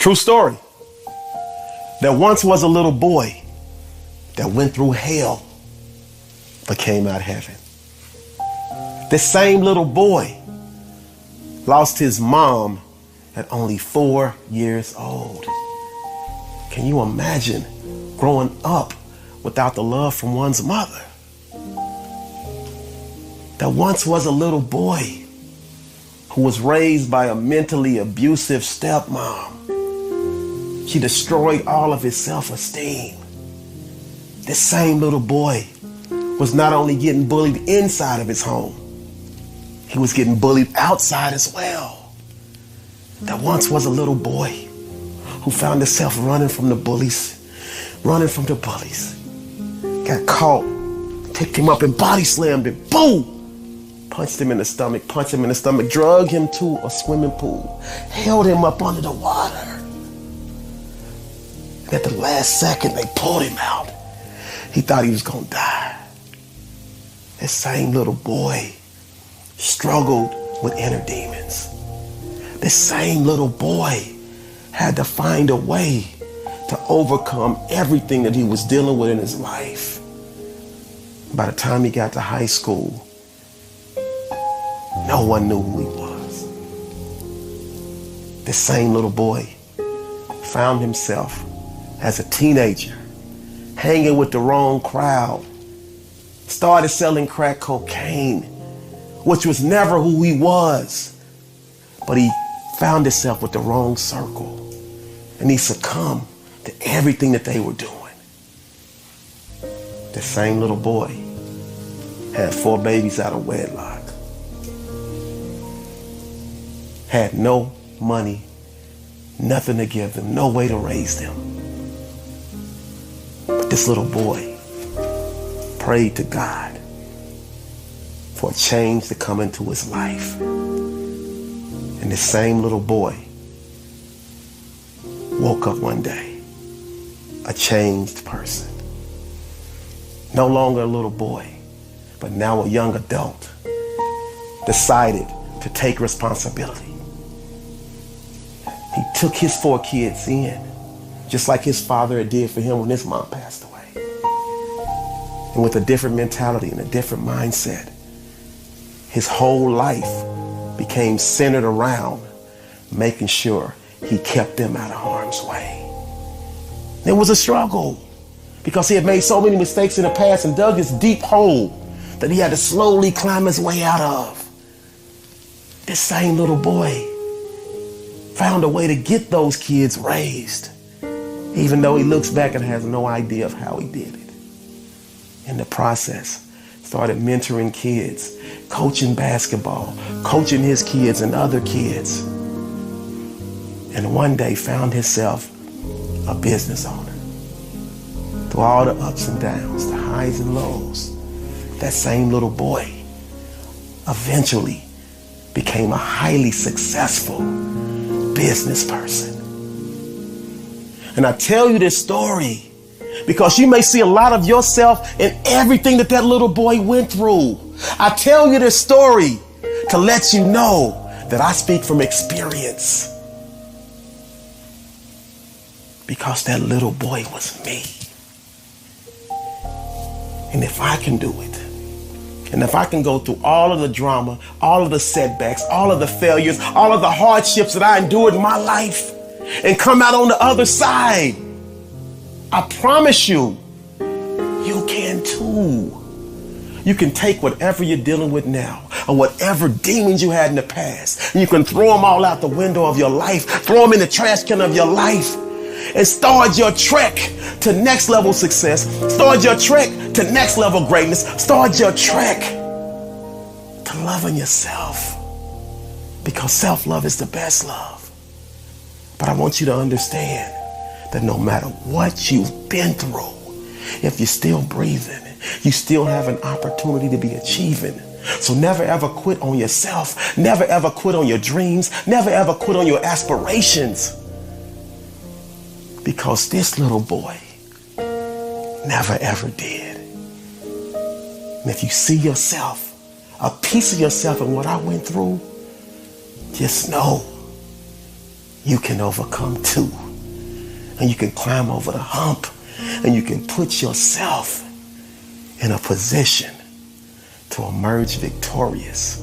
True story. There once was a little boy that went through hell but came out heaven. This same little boy lost his mom at only 4 years old. Can you imagine growing up without the love from one's mother? There once was a little boy who was raised by a mentally abusive stepmom. She destroyed all of his self-esteem. This same little boy was not only getting bullied inside of his home, he was getting bullied outside as well. There once was a little boy who found himself running from the bullies. Got caught, picked him up and body slammed him. Boom! Punched him in the stomach, drug him to a swimming pool, held him up under the water. And at the last second, they pulled him out. He thought he was gonna die. This same little boy struggled with inner demons. This same little boy had to find a way to overcome everything that he was dealing with in his life. By the time he got to high school, no one knew who he was. This same little boy found himself as a teenager hanging with the wrong crowd, started selling crack cocaine, which was never who he was. But he found himself with the wrong circle, and he succumbed to everything that they were doing. The same little boy had 4 babies out of wedlock, had no money, nothing to give them, no way to raise them. But this little boy prayed to God for a change to come into his life. And this same little boy woke up one day a changed person. No longer a little boy, but now a young adult, decided to take responsibility. He took his 4 kids in, just like his father did for him when his mom passed away. And with a different mentality and a different mindset, his whole life became centered around making sure he kept them out of harm's way. It was a struggle because he had made so many mistakes in the past and dug this deep hole that he had to slowly climb his way out of. This same little boy found a way to get those kids raised, even though he looks back and has no idea of how he did it. In the process, started mentoring kids, coaching basketball, coaching his kids and other kids. And one day found himself a business owner. Through all the ups and downs, the highs and lows, that same little boy eventually became a highly successful business person. And I tell you this story because you may see a lot of yourself in everything that little boy went through. I tell you this story to let you know that I speak from experience, because that little boy was me. And if I can do it, and if I can go through all of the drama, all of the setbacks, all of the failures, all of the hardships that I endured in my life and come out on the other side, I promise you, you can too. You can take whatever you're dealing with now or whatever demons you had in the past, and you can throw them all out the window of your life, throw them in the trash can of your life, and start your trek to next level success. Start your trek to next level greatness. Start your trek to loving yourself, because self-love is the best love. But I want you to understand that no matter what you've been through, if you're still breathing, you still have an opportunity to be achieving. So never ever quit on yourself. Never ever quit on your dreams. Never ever quit on your aspirations. Because this little boy never ever did. And if you see yourself, a piece of yourself in what I went through, just know you can overcome too. And you can climb over the hump, and you can put yourself in a position to emerge victorious